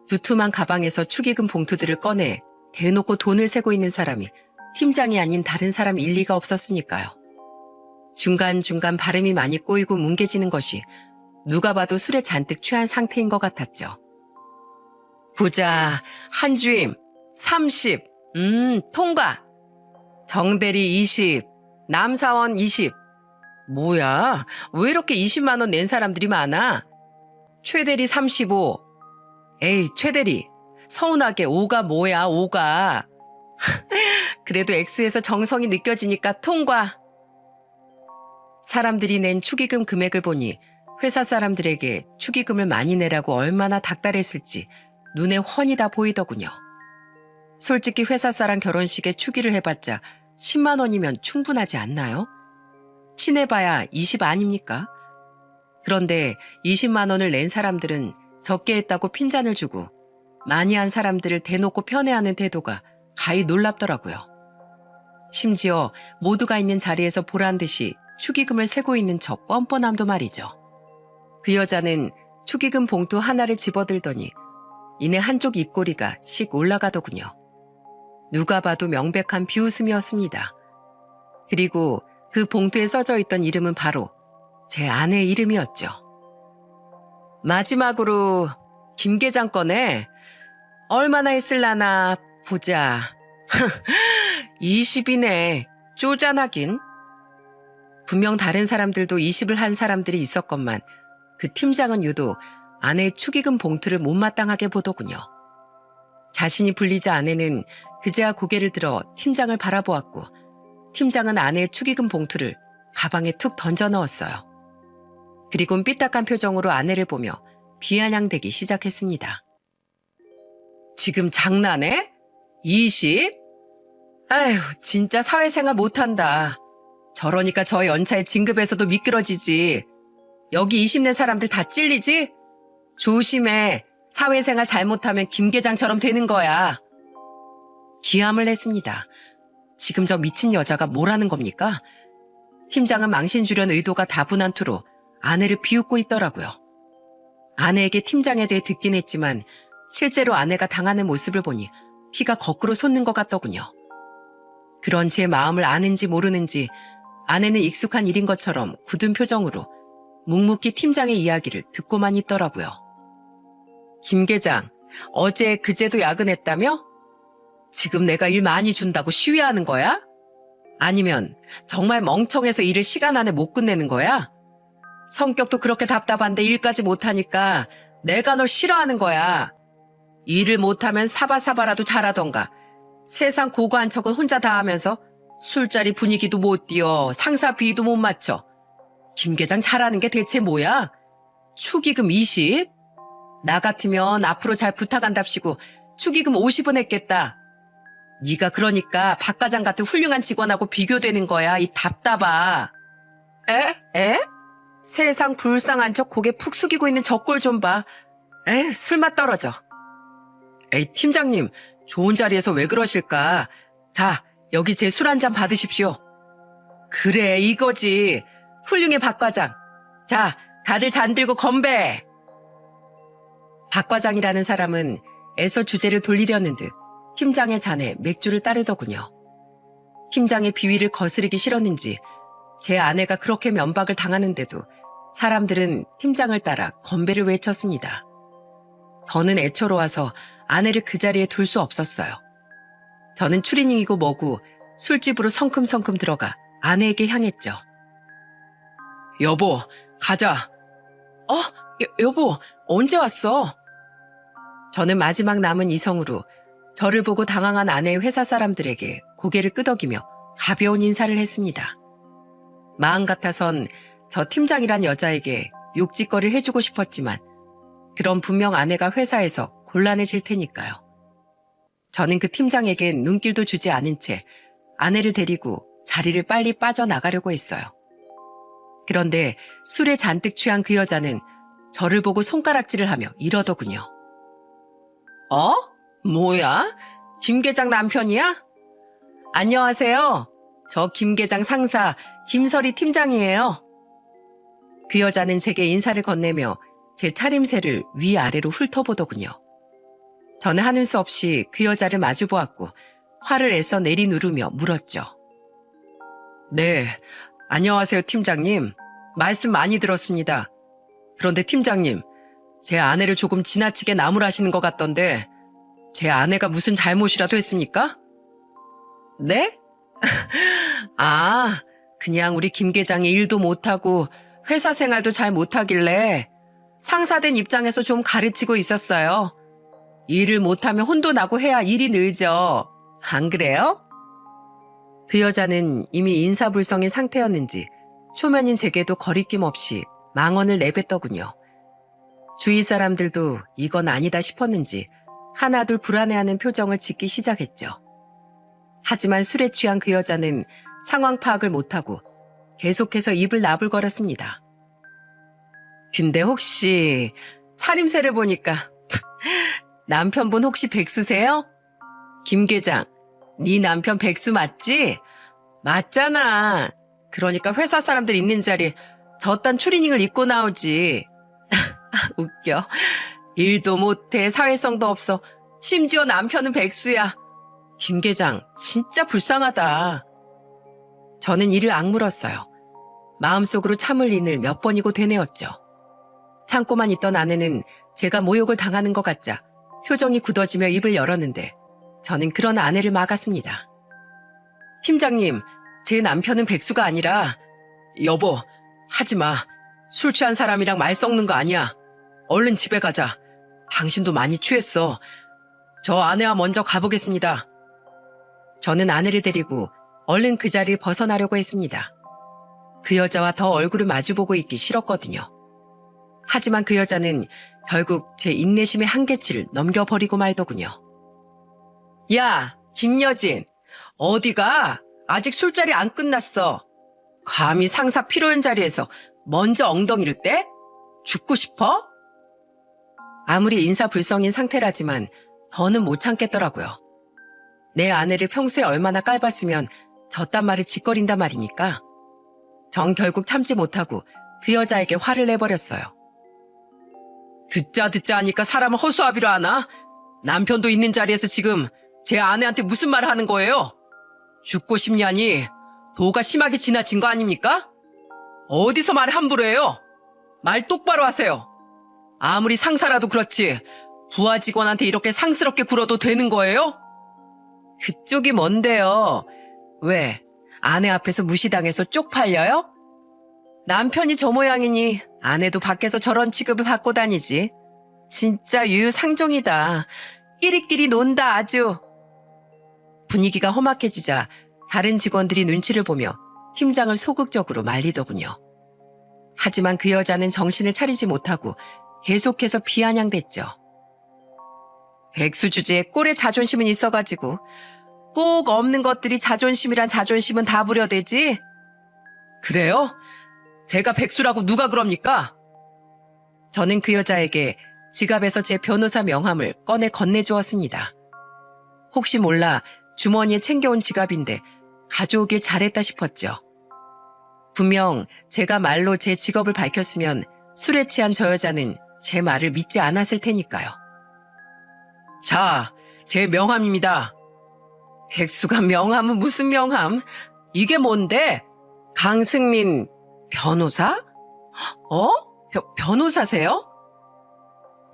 두툼한 가방에서 축의금 봉투들을 꺼내 대놓고 돈을 세고 있는 사람이 팀장이 아닌 다른 사람일 리가 없었으니까요. 중간중간 발음이 많이 꼬이고 뭉개지는 것이 누가 봐도 술에 잔뜩 취한 상태인 것 같았죠. 보자, 한주임 30, 통과. 정대리 20, 남사원 20. 뭐야, 왜 이렇게 20만 원 낸 사람들이 많아? 최대리 35. 에이, 최대리. 서운하게 5가 뭐야, 5가. 그래도 X에서 정성이 느껴지니까 통과. 사람들이 낸 축의금 금액을 보니 회사 사람들에게 축의금을 많이 내라고 얼마나 닥달했을지 눈에 훤히 다 보이더군요. 솔직히 회사 사람 결혼식에 축의를 해봤자 10만 원이면 충분하지 않나요? 친해봐야 20 아닙니까? 그런데 20만 원을 낸 사람들은 적게 했다고 핀잔을 주고 많이 한 사람들을 대놓고 편애하는 태도가 가히 놀랍더라고요. 심지어 모두가 있는 자리에서 보란 듯이 축의금을 세고 있는 저 뻔뻔함도 말이죠. 그 여자는 축의금 봉투 하나를 집어들더니 이내 한쪽 입꼬리가 씩 올라가더군요. 누가 봐도 명백한 비웃음이었습니다. 그리고 그 봉투에 써져 있던 이름은 바로 제 아내의 이름이었죠. 마지막으로 김 계장 거네. 얼마나 했을라나 보자. 20이네. 쪼잔하긴. 분명 다른 사람들도 20을 한 사람들이 있었건만 그 팀장은 유독 아내의 축의금 봉투를 못마땅하게 보더군요. 자신이 불리자 아내는 그제야 고개를 들어 팀장을 바라보았고 팀장은 아내의 축의금 봉투를 가방에 툭 던져 넣었어요. 그리곤 삐딱한 표정으로 아내를 보며 비아냥대기 시작했습니다. 지금 장난해? 20? 아휴, 진짜 사회생활 못한다. 저러니까 저 연차에 진급에서도 미끄러지지. 여기 20대 사람들 다 찔리지? 조심해. 사회생활 잘못하면 김 계장처럼 되는 거야. 기함을 했습니다. 지금 저 미친 여자가 뭐라는 겁니까? 팀장은 망신 주려는 의도가 다분한 투로 아내를 비웃고 있더라고요. 아내에게 팀장에 대해 듣긴 했지만 실제로 아내가 당하는 모습을 보니 피가 거꾸로 솟는 것 같더군요. 그런 제 마음을 아는지 모르는지 아내는 익숙한 일인 것처럼 굳은 표정으로 묵묵히 팀장의 이야기를 듣고만 있더라고요. 김 계장, 어제 그제도 야근했다며? 지금 내가 일 많이 준다고 시위하는 거야? 아니면 정말 멍청해서 일을 시간 안에 못 끝내는 거야? 성격도 그렇게 답답한데 일까지 못하니까 내가 널 싫어하는 거야. 일을 못하면 사바사바라도 잘하던가. 세상 고고한 척은 혼자 다 하면서 술자리 분위기도 못 띄워 상사 비위도 못 맞춰. 김 계장 잘하는 게 대체 뭐야? 축의금 20? 나 같으면 앞으로 잘 부탁한답시고 축의금 50은 했겠다. 네가 그러니까 박 과장 같은 훌륭한 직원하고 비교되는 거야. 이 답답아. 에? 세상 불쌍한 척 고개 푹 숙이고 있는 저 꼴 좀 봐. 술맛 떨어져. 에이, 팀장님, 좋은 자리에서 왜 그러실까? 자, 여기 제 술 한 잔 받으십시오. 그래, 이거지. 훌륭해, 박 과장. 자, 다들 잔 들고 건배. 박 과장이라는 사람은 애써 주제를 돌리려는 듯 팀장의 잔에 맥주를 따르더군요. 팀장의 비위를 거스르기 싫었는지 제 아내가 그렇게 면박을 당하는데도 사람들은 팀장을 따라 건배를 외쳤습니다. 저는 애처로워서 아내를 그 자리에 둘 수 없었어요. 저는 추리닝이고 뭐고 술집으로 성큼성큼 들어가 아내에게 향했죠. 여보, 가자. 여보, 언제 왔어? 저는 마지막 남은 이성으로 저를 보고 당황한 아내의 회사 사람들에게 고개를 끄덕이며 가벼운 인사를 했습니다. 마음 같아선 저 팀장이란 여자에게 욕짓거리를 해주고 싶었지만 그럼 분명 아내가 회사에서 곤란해질 테니까요. 저는 그 팀장에겐 눈길도 주지 않은 채 아내를 데리고 자리를 빨리 빠져나가려고 했어요. 그런데 술에 잔뜩 취한 그 여자는 저를 보고 손가락질을 하며 이러더군요. 뭐야? 김 계장 남편이야? 안녕하세요. 저 김 계장 상사 김설이 팀장이에요. 그 여자는 제게 인사를 건네며 제 차림새를 위아래로 훑어보더군요. 저는 하는 수 없이 그 여자를 마주보았고 화를 애써 내리누르며 물었죠. 네, 안녕하세요 팀장님. 말씀 많이 들었습니다. 그런데 팀장님, 제 아내를 조금 지나치게 나무라시는 것 같던데 제 아내가 무슨 잘못이라도 했습니까? 네? 그냥 우리 김 계장이 일도 못하고 회사 생활도 잘 못하길래 상사된 입장에서 좀 가르치고 있었어요. 일을 못하면 혼도 나고 해야 일이 늘죠. 안 그래요? 그 여자는 이미 인사불성인 상태였는지 초면인 제게도 거리낌 없이 망언을 내뱉더군요. 주위 사람들도 이건 아니다 싶었는지 하나둘 불안해하는 표정을 짓기 시작했죠. 하지만 술에 취한 그 여자는 상황 파악을 못하고 계속해서 입을 나불거렸습니다. 근데 혹시 차림새를 보니까 남편분 혹시 백수세요? 김 계장, 네 남편 백수 맞지? 맞잖아. 그러니까 회사 사람들 있는 자리 저딴 추리닝을 입고 나오지. 웃겨. 일도 못해, 사회성도 없어. 심지어 남편은 백수야. 김 계장, 진짜 불쌍하다. 저는 이를 악물었어요. 마음속으로 참을 인을 몇 번이고 되뇌었죠. 참고만 있던 아내는 제가 모욕을 당하는 것 같자 표정이 굳어지며 입을 열었는데 저는 그런 아내를 막았습니다. 팀장님, 제 남편은 백수가 아니라 여보, 하지 마. 술 취한 사람이랑 말 섞는 거 아니야. 얼른 집에 가자. 당신도 많이 취했어. 저 아내와 먼저 가보겠습니다. 저는 아내를 데리고 얼른 그 자리를 벗어나려고 했습니다. 그 여자와 더 얼굴을 마주보고 있기 싫었거든요. 하지만 그 여자는 결국 제 인내심의 한계치를 넘겨버리고 말더군요. 야, 김여진, 어디가? 아직 술자리 안 끝났어. 감히 상사 피로연 자리에서 먼저 엉덩이를 떼? 죽고 싶어? 아무리 인사불성인 상태라지만 더는 못 참겠더라고요. 내 아내를 평소에 얼마나 깔봤으면 저딴 말을 짓거린단 말입니까? 전 결국 참지 못하고 그 여자에게 화를 내버렸어요. 듣자 하니까 사람을 허수아비로 하나? 남편도 있는 자리에서 지금 제 아내한테 무슨 말을 하는 거예요? 죽고 싶냐니 도가 심하게 지나친 거 아닙니까? 어디서 말을 함부로 해요? 말 똑바로 하세요. 아무리 상사라도 그렇지 부하 직원한테 이렇게 상스럽게 굴어도 되는 거예요? 그쪽이 뭔데요? 왜? 아내 앞에서 무시당해서 쪽팔려요? 남편이 저 모양이니 아내도 밖에서 저런 취급을 받고 다니지. 진짜 유유상종이다. 끼리끼리 논다 아주. 분위기가 험악해지자 다른 직원들이 눈치를 보며 팀장을 소극적으로 말리더군요. 하지만 그 여자는 정신을 차리지 못하고 계속해서 비아냥댔죠. 백수 주제에 꼴에 자존심은 있어가지고 꼭 없는 것들이 자존심이란 자존심은 다 부려대지? 그래요? 제가 백수라고 누가 그럽니까? 저는 그 여자에게 지갑에서 제 변호사 명함을 꺼내 건네주었습니다. 혹시 몰라 주머니에 챙겨온 지갑인데 가져오길 잘했다 싶었죠. 분명 제가 말로 제 직업을 밝혔으면 술에 취한 저 여자는 제 말을 믿지 않았을 테니까요. 자, 제 명함입니다. 백수가 명함은 무슨 명함? 이게 뭔데? 강승민 변호사? 변호사세요?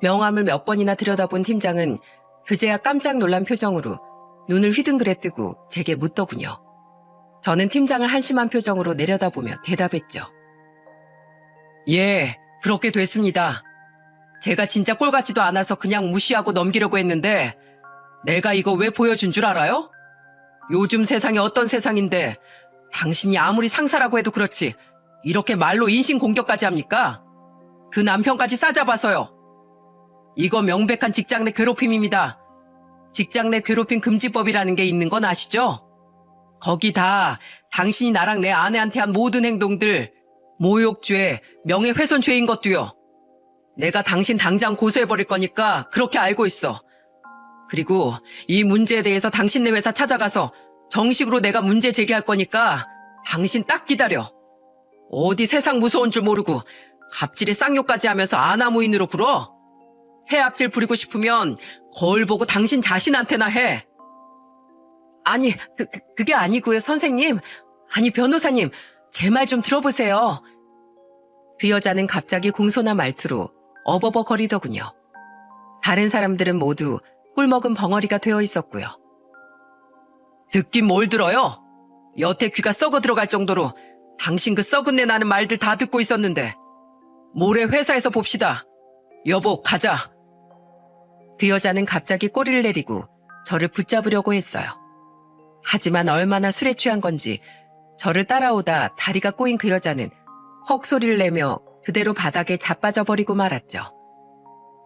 명함을 몇 번이나 들여다본 팀장은 그제야 깜짝 놀란 표정으로 눈을 휘둥그레 뜨고 제게 묻더군요. 저는 팀장을 한심한 표정으로 내려다보며 대답했죠. 예, 그렇게 됐습니다. 제가 진짜 꼴 같지도 않아서 그냥 무시하고 넘기려고 했는데 내가 이거 왜 보여준 줄 알아요? 요즘 세상이 어떤 세상인데 당신이 아무리 상사라고 해도 그렇지 이렇게 말로 인신공격까지 합니까? 그 남편까지 싸잡아서요. 이거 명백한 직장 내 괴롭힘입니다. 직장 내 괴롭힘 금지법이라는 게 있는 건 아시죠? 거기 다 당신이 나랑 내 아내한테 한 모든 행동들 모욕죄, 명예훼손죄인 것도요. 내가 당신 당장 고소해버릴 거니까 그렇게 알고 있어. 그리고 이 문제에 대해서 당신네 회사 찾아가서 정식으로 내가 문제 제기할 거니까 당신 딱 기다려. 어디 세상 무서운 줄 모르고 갑질에 쌍욕까지 하면서 아나무인으로 굴어? 해악질 부리고 싶으면 거울 보고 당신 자신한테나 해. 아니, 그게 아니고요, 선생님. 아니, 변호사님, 제 말 좀 들어보세요. 그 여자는 갑자기 공손한 말투로 어버버거리더군요. 다른 사람들은 모두 꿀먹은 벙어리가 되어 있었고요. 듣긴 뭘 들어요? 여태 귀가 썩어 들어갈 정도로 당신 그 썩은 내 나는 말들 다 듣고 있었는데 모레 회사에서 봅시다. 여보, 가자. 그 여자는 갑자기 꼬리를 내리고 저를 붙잡으려고 했어요. 하지만 얼마나 술에 취한 건지 저를 따라오다 다리가 꼬인 그 여자는 헉 소리를 내며 그대로 바닥에 자빠져 버리고 말았죠.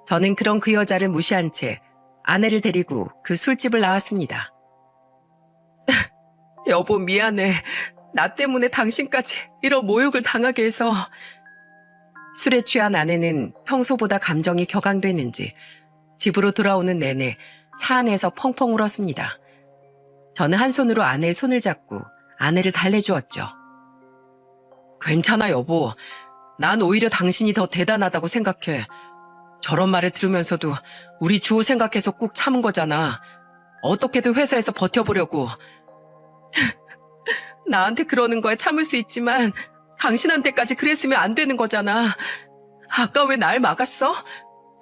저는 그런 그 여자를 무시한 채 아내를 데리고 그 술집을 나왔습니다. 여보, 미안해. 나 때문에 당신까지 이런 모욕을 당하게 해서. 술에 취한 아내는 평소보다 감정이 격앙됐는지 집으로 돌아오는 내내 차 안에서 펑펑 울었습니다. 저는 한 손으로 아내의 손을 잡고 아내를 달래주었죠. 괜찮아, 여보. 난 오히려 당신이 더 대단하다고 생각해. 저런 말을 들으면서도 우리 주호 생각해서 꾹 참은 거잖아. 어떻게든 회사에서 버텨보려고. 나한테 그러는 거야 참을 수 있지만 당신한테까지 그랬으면 안 되는 거잖아. 아까 왜 날 막았어?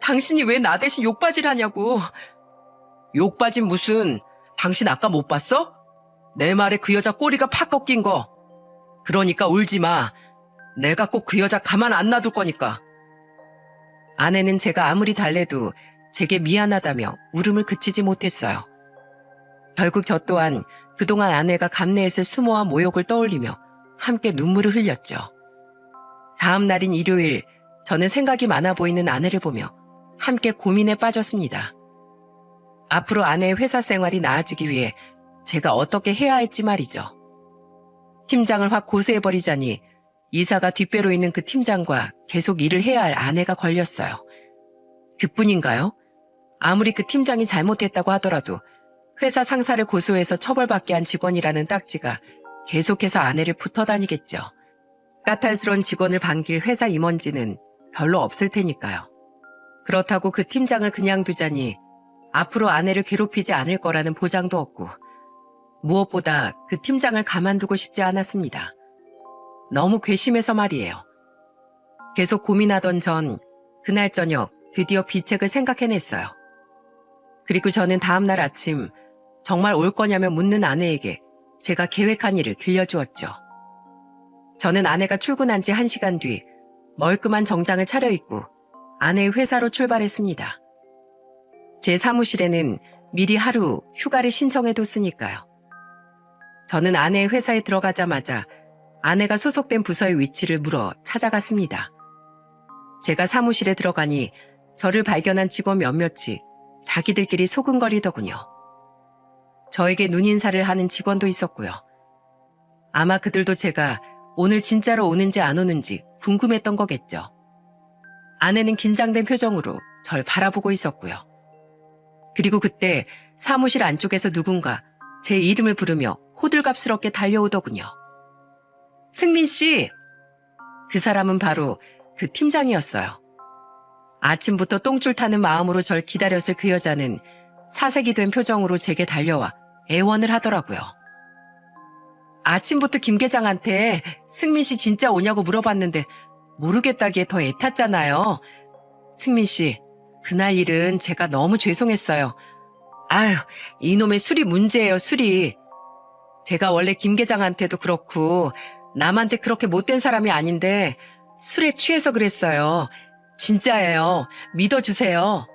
당신이 왜 나 대신 욕바지를 하냐고. 욕바진 무슨. 당신 아까 못 봤어? 내 말에 그 여자 꼬리가 팍 꺾인 거. 그러니까 울지 마. 내가 꼭 그 여자 가만 안 놔둘 거니까. 아내는 제가 아무리 달래도 제게 미안하다며 울음을 그치지 못했어요. 결국 저 또한 그동안 아내가 감내했을 수모와 모욕을 떠올리며 함께 눈물을 흘렸죠. 다음 날인 일요일, 저는 생각이 많아 보이는 아내를 보며 함께 고민에 빠졌습니다. 앞으로 아내의 회사 생활이 나아지기 위해 제가 어떻게 해야 할지 말이죠. 팀장을 확 고소해버리자니 이사가 뒷배로 있는 그 팀장과 계속 일을 해야 할 아내가 걸렸어요. 그뿐인가요? 아무리 그 팀장이 잘못했다고 하더라도 회사 상사를 고소해서 처벌받게 한 직원이라는 딱지가 계속해서 아내를 붙어 다니겠죠. 까탈스러운 직원을 반길 회사 임원진은 별로 없을 테니까요. 그렇다고 그 팀장을 그냥 두자니 앞으로 아내를 괴롭히지 않을 거라는 보장도 없고 무엇보다 그 팀장을 가만두고 싶지 않았습니다. 너무 괘씸해서 말이에요. 계속 고민하던 전 그날 저녁 드디어 비책을 생각해냈어요. 그리고 저는 다음날 아침 정말 올 거냐며 묻는 아내에게 제가 계획한 일을 들려주었죠. 저는 아내가 출근한 지 1시간 뒤 멀끔한 정장을 차려입고 아내의 회사로 출발했습니다. 제 사무실에는 미리 하루 휴가를 신청해뒀으니까요. 저는 아내의 회사에 들어가자마자 아내가 소속된 부서의 위치를 물어 찾아갔습니다. 제가 사무실에 들어가니 저를 발견한 직원 몇몇이 자기들끼리 소근거리더군요. 저에게 눈인사를 하는 직원도 있었고요. 아마 그들도 제가 오늘 진짜로 오는지 안 오는지 궁금했던 거겠죠. 아내는 긴장된 표정으로 절 바라보고 있었고요. 그리고 그때 사무실 안쪽에서 누군가 제 이름을 부르며 호들갑스럽게 달려오더군요. 승민 씨! 그 사람은 바로 그 팀장이었어요. 아침부터 똥줄 타는 마음으로 절 기다렸을 그 여자는 사색이 된 표정으로 제게 달려와 애원을 하더라고요. 아침부터 김 계장한테 승민 씨 진짜 오냐고 물어봤는데 모르겠다기에 더 애탔잖아요. 승민 씨, 그날 일은 제가 너무 죄송했어요. 아휴, 이놈의 술이 문제예요, 술이. 제가 원래 김 계장한테도 그렇고 남한테 그렇게 못된 사람이 아닌데 술에 취해서 그랬어요. 진짜예요. 믿어주세요.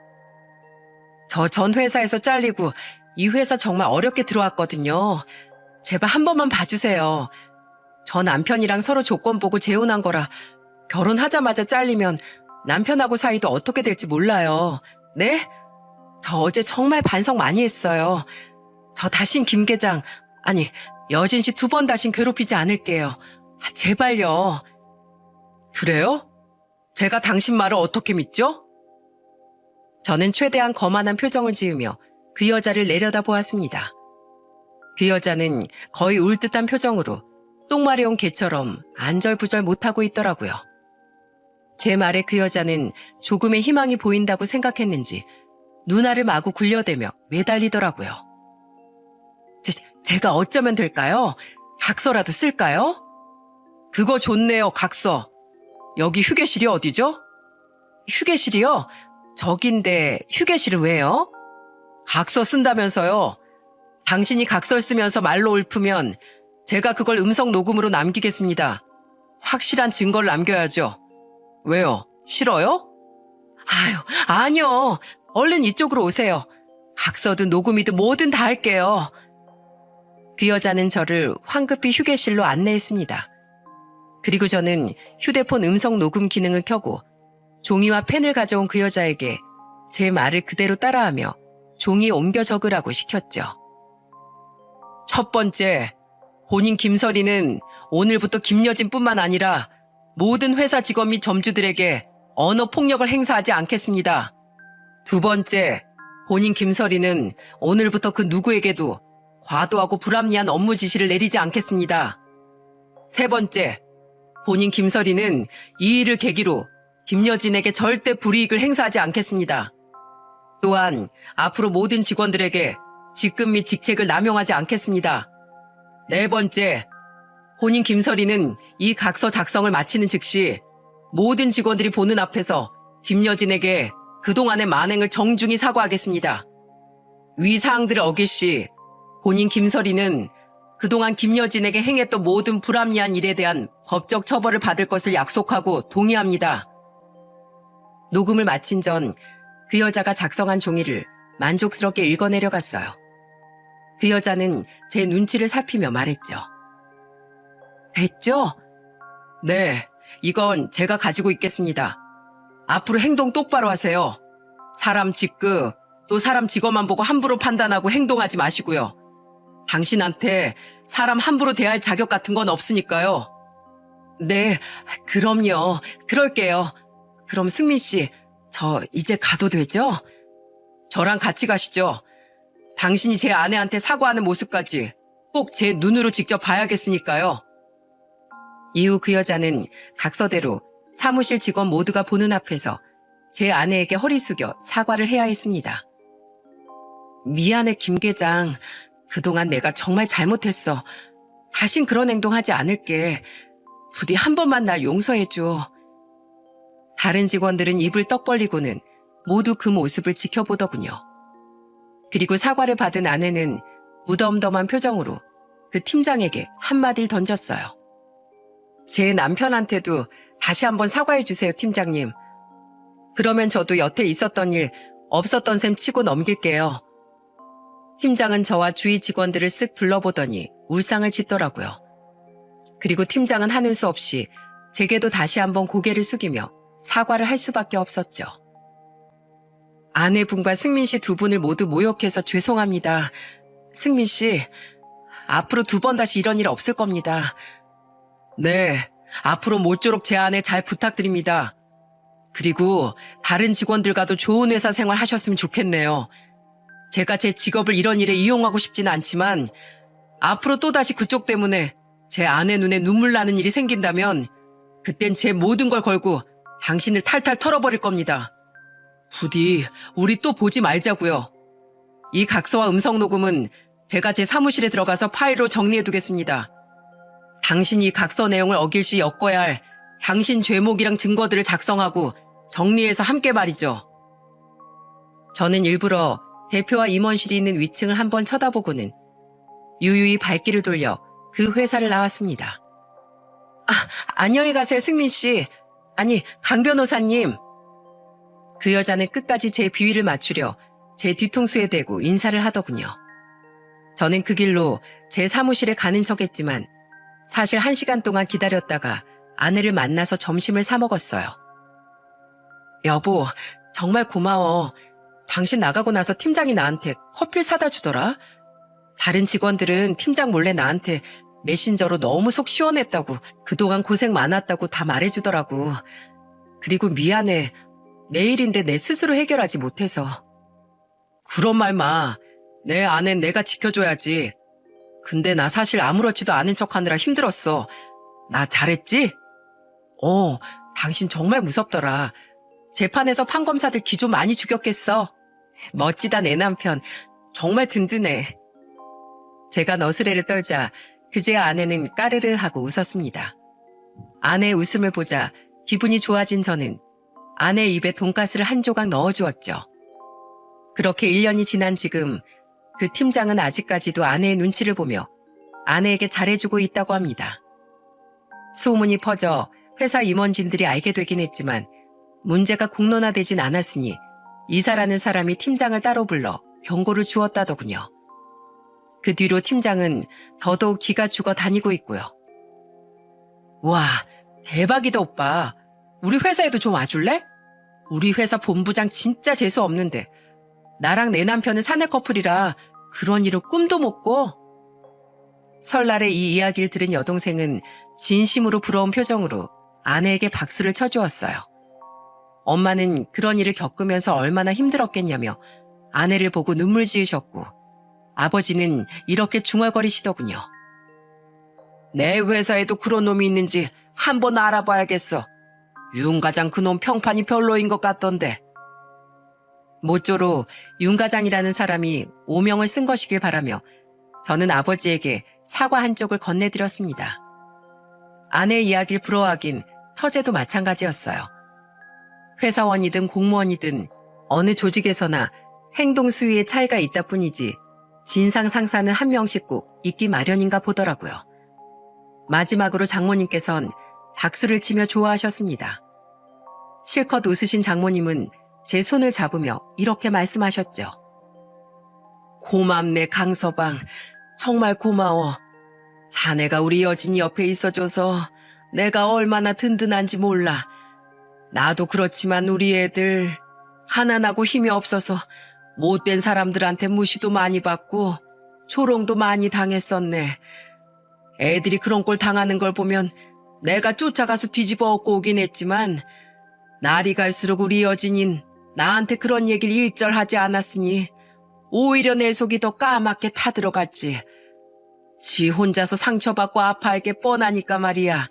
저 전 회사에서 잘리고 이 회사 정말 어렵게 들어왔거든요. 제발 한 번만 봐주세요. 저 남편이랑 서로 조건 보고 재혼한 거라 결혼하자마자 잘리면 남편하고 사이도 어떻게 될지 몰라요. 네? 저 어제 정말 반성 많이 했어요. 저 다신 김 계장, 아니 여진 씨 2번 다신 괴롭히지 않을게요. 제발요. 그래요? 제가 당신 말을 어떻게 믿죠? 저는 최대한 거만한 표정을 지으며 그 여자를 내려다보았습니다. 그 여자는 거의 울 듯한 표정으로 똥마려운 개처럼 안절부절 못하고 있더라고요. 제 말에 그 여자는 조금의 희망이 보인다고 생각했는지 눈알을 마구 굴려대며 매달리더라고요. 제가 어쩌면 될까요? 각서라도 쓸까요? 그거 좋네요, 각서. 여기 휴게실이 어디죠? 휴게실이요? 저긴데 휴게실은 왜요? 각서 쓴다면서요. 당신이 각서를 쓰면서 말로 읊으면 제가 그걸 음성 녹음으로 남기겠습니다. 확실한 증거를 남겨야죠. 왜요? 싫어요? 아유, 아니요. 얼른 이쪽으로 오세요. 각서든 녹음이든 뭐든 다 할게요. 그 여자는 저를 황급히 휴게실로 안내했습니다. 그리고 저는 휴대폰 음성 녹음 기능을 켜고 종이와 펜을 가져온 그 여자에게 제 말을 그대로 따라하며 종이에 옮겨 적으라고 시켰죠. 첫 번째, 본인 김설이는 오늘부터 김여진뿐만 아니라 모든 회사 직원 및 점주들에게 언어 폭력을 행사하지 않겠습니다. 두 번째, 본인 김설이는 오늘부터 그 누구에게도 과도하고 불합리한 업무 지시를 내리지 않겠습니다. 세 번째, 본인 김설이는 이 일을 계기로 김여진에게 절대 불이익을 행사하지 않겠습니다. 또한 앞으로 모든 직원들에게 직급 및 직책을 남용하지 않겠습니다. 네 번째, 본인 김설이는 이 각서 작성을 마치는 즉시 모든 직원들이 보는 앞에서 김여진에게 그동안의 만행을 정중히 사과하겠습니다. 위 사항들을 어길 시 본인 김설이는 그동안 김여진에게 행했던 모든 불합리한 일에 대한 법적 처벌을 받을 것을 약속하고 동의합니다. 녹음을 마친 전 그 여자가 작성한 종이를 만족스럽게 읽어내려갔어요. 그 여자는 제 눈치를 살피며 말했죠. 됐죠? 네, 이건 제가 가지고 있겠습니다. 앞으로 행동 똑바로 하세요. 사람 직급, 또 사람 직업만 보고 함부로 판단하고 행동하지 마시고요. 당신한테 사람 함부로 대할 자격 같은 건 없으니까요. 네, 그럼요. 그럴게요. 그럼 승민 씨, 저 이제 가도 되죠? 저랑 같이 가시죠. 당신이 제 아내한테 사과하는 모습까지 꼭 제 눈으로 직접 봐야겠으니까요. 이후 그 여자는 각서대로 사무실 직원 모두가 보는 앞에서 제 아내에게 허리 숙여 사과를 해야 했습니다. 미안해, 김 계장. 그동안 내가 정말 잘못했어. 다신 그런 행동하지 않을게. 부디 한 번만 날 용서해줘. 다른 직원들은 입을 떡 벌리고는 모두 그 모습을 지켜보더군요. 그리고 사과를 받은 아내는 무덤덤한 표정으로 그 팀장에게 한마디를 던졌어요. 제 남편한테도 다시 한번 사과해 주세요, 팀장님. 그러면 저도 여태 있었던 일 없었던 셈 치고 넘길게요. 팀장은 저와 주위 직원들을 쓱 둘러보더니 울상을 짓더라고요. 그리고 팀장은 하는 수 없이 제게도 다시 한번 고개를 숙이며 사과를 할 수밖에 없었죠. 아내분과 승민 씨 두 분을 모두 모욕해서 죄송합니다. 승민 씨, 앞으로 두 번 다시 이런 일 없을 겁니다. 네, 앞으로 모쪼록 제 아내 잘 부탁드립니다. 그리고 다른 직원들과도 좋은 회사 생활 하셨으면 좋겠네요. 제가 제 직업을 이런 일에 이용하고 싶지는 않지만 앞으로 또다시 그쪽 때문에 제 아내 눈에 눈물 나는 일이 생긴다면 그땐 제 모든 걸 걸고 당신을 탈탈 털어버릴 겁니다. 부디 우리 또 보지 말자고요. 이 각서와 음성 녹음은 제가 제 사무실에 들어가서 파일로 정리해두겠습니다. 당신이 각서 내용을 어길 시 엮어야 할 당신 죄목이랑 증거들을 작성하고 정리해서 함께 말이죠. 저는 일부러 대표와 임원실이 있는 위층을 한번 쳐다보고는 유유히 발길을 돌려 그 회사를 나왔습니다. 안녕히 가세요, 승민 씨. 아니, 강 변호사님. 그 여자는 끝까지 제 비위를 맞추려 제 뒤통수에 대고 인사를 하더군요. 저는 그 길로 제 사무실에 가는 척했지만 사실 1시간 동안 기다렸다가 아내를 만나서 점심을 사 먹었어요. 여보, 정말 고마워. 당신 나가고 나서 팀장이 나한테 커피를 사다 주더라. 다른 직원들은 팀장 몰래 나한테 메신저로 너무 속 시원했다고, 그동안 고생 많았다고 다 말해주더라고. 그리고 미안해. 내일인데 내 스스로 해결하지 못해서. 그런 말 마. 내 아내는 내가 지켜줘야지. 근데 나 사실 아무렇지도 않은 척하느라 힘들었어. 나 잘했지? 당신 정말 무섭더라. 재판에서 판검사들 기 좀 많이 죽였겠어. 멋지다, 내 남편. 정말 든든해. 제가 너스레를 떨자 그제 아내는 까르르 하고 웃었습니다. 아내의 웃음을 보자 기분이 좋아진 저는 아내 입에 돈가스를 한 조각 넣어주었죠. 그렇게 1년이 지난 지금 그 팀장은 아직까지도 아내의 눈치를 보며 아내에게 잘해주고 있다고 합니다. 소문이 퍼져 회사 임원진들이 알게 되긴 했지만 문제가 공론화되진 않았으니 이사라는 사람이 팀장을 따로 불러 경고를 주었다더군요. 그 뒤로 팀장은 더더욱 기가 죽어 다니고 있고요. 와, 대박이다, 오빠. 우리 회사에도 좀 와줄래? 우리 회사 본부장 진짜 재수 없는데 나랑 내 남편은 사내 커플이라 그런 일은 꿈도 못 꿔. 설날에 이 이야기를 들은 여동생은 진심으로 부러운 표정으로 아내에게 박수를 쳐주었어요. 엄마는 그런 일을 겪으면서 얼마나 힘들었겠냐며 아내를 보고 눈물 지으셨고 아버지는 이렇게 중얼거리시더군요. 내 회사에도 그런 놈이 있는지 한번 알아봐야겠어. 윤 과장 그놈 평판이 별로인 것 같던데. 모쪼록 윤 과장이라는 사람이 오명을 쓴 것이길 바라며 저는 아버지에게 사과 한 쪽을 건네드렸습니다. 아내의 이야기를 부러워하긴 처제도 마찬가지였어요. 회사원이든 공무원이든 어느 조직에서나 행동 수위의 차이가 있다 뿐이지 진상 상사는 한 명씩 꼭 있기 마련인가 보더라고요. 마지막으로 장모님께선 박수를 치며 좋아하셨습니다. 실컷 웃으신 장모님은 제 손을 잡으며 이렇게 말씀하셨죠. 고맙네, 강서방. 정말 고마워. 자네가 우리 여진이 옆에 있어줘서 내가 얼마나 든든한지 몰라. 나도 그렇지만 우리 애들 가난하고 힘이 없어서 못된 사람들한테 무시도 많이 받고 조롱도 많이 당했었네. 애들이 그런 꼴 당하는 걸 보면 내가 쫓아가서 뒤집어 엎고 오긴 했지만 날이 갈수록 우리 여진인 나한테 그런 얘기를 일절하지 않았으니 오히려 내 속이 더 까맣게 타들어갔지. 지 혼자서 상처받고 아파할 게 뻔하니까 말이야.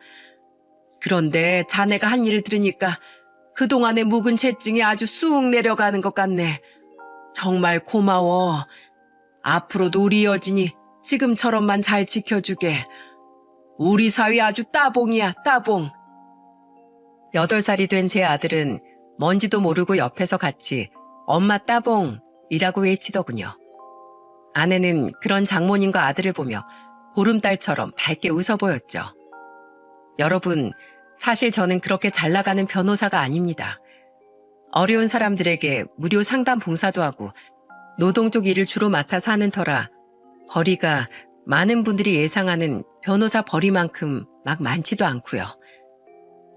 그런데 자네가 한 일을 들으니까 그동안의 묵은 채증이 아주 쑥 내려가는 것 같네. 정말 고마워. 앞으로도 우리 여진이 지금처럼만 잘 지켜주게. 우리 사위 아주 따봉이야, 따봉. 8살이 된 제 아들은 뭔지도 모르고 옆에서 같이 엄마 따봉이라고 외치더군요. 아내는 그런 장모님과 아들을 보며 보름달처럼 밝게 웃어 보였죠. 여러분, 사실 저는 그렇게 잘 나가는 변호사가 아닙니다. 어려운 사람들에게 무료 상담 봉사도 하고 노동 쪽 일을 주로 맡아서 하는 터라 벌이가 많은 분들이 예상하는 변호사 벌이만큼 막 많지도 않고요.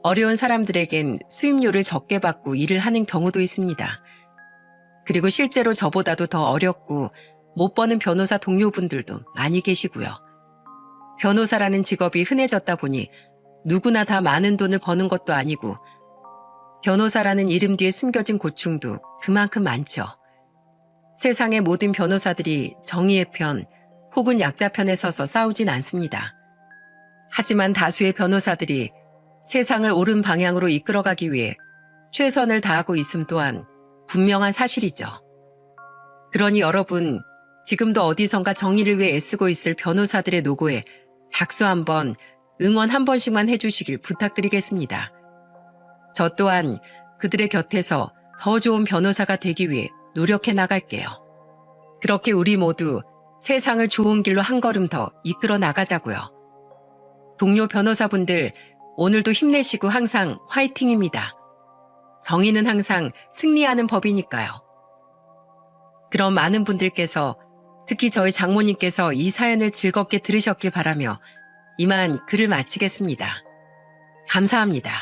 어려운 사람들에겐 수임료를 적게 받고 일을 하는 경우도 있습니다. 그리고 실제로 저보다도 더 어렵고 못 버는 변호사 동료분들도 많이 계시고요. 변호사라는 직업이 흔해졌다 보니 누구나 다 많은 돈을 버는 것도 아니고 변호사라는 이름 뒤에 숨겨진 고충도 그만큼 많죠. 세상의 모든 변호사들이 정의의 편 혹은 약자 편에 서서 싸우진 않습니다. 하지만 다수의 변호사들이 세상을 옳은 방향으로 이끌어가기 위해 최선을 다하고 있음 또한 분명한 사실이죠. 그러니 여러분, 지금도 어디선가 정의를 위해 애쓰고 있을 변호사들의 노고에 박수 한번, 응원 한 번씩만 해주시길 부탁드리겠습니다. 저 또한 그들의 곁에서 더 좋은 변호사가 되기 위해 노력해 나갈게요. 그렇게 우리 모두 세상을 좋은 길로 한 걸음 더 이끌어 나가자고요. 동료 변호사분들, 오늘도 힘내시고 항상 화이팅입니다. 정의는 항상 승리하는 법이니까요. 그럼 많은 분들께서 특히 저희 장모님께서 이 사연을 즐겁게 들으셨길 바라며 이만 글을 마치겠습니다. 감사합니다.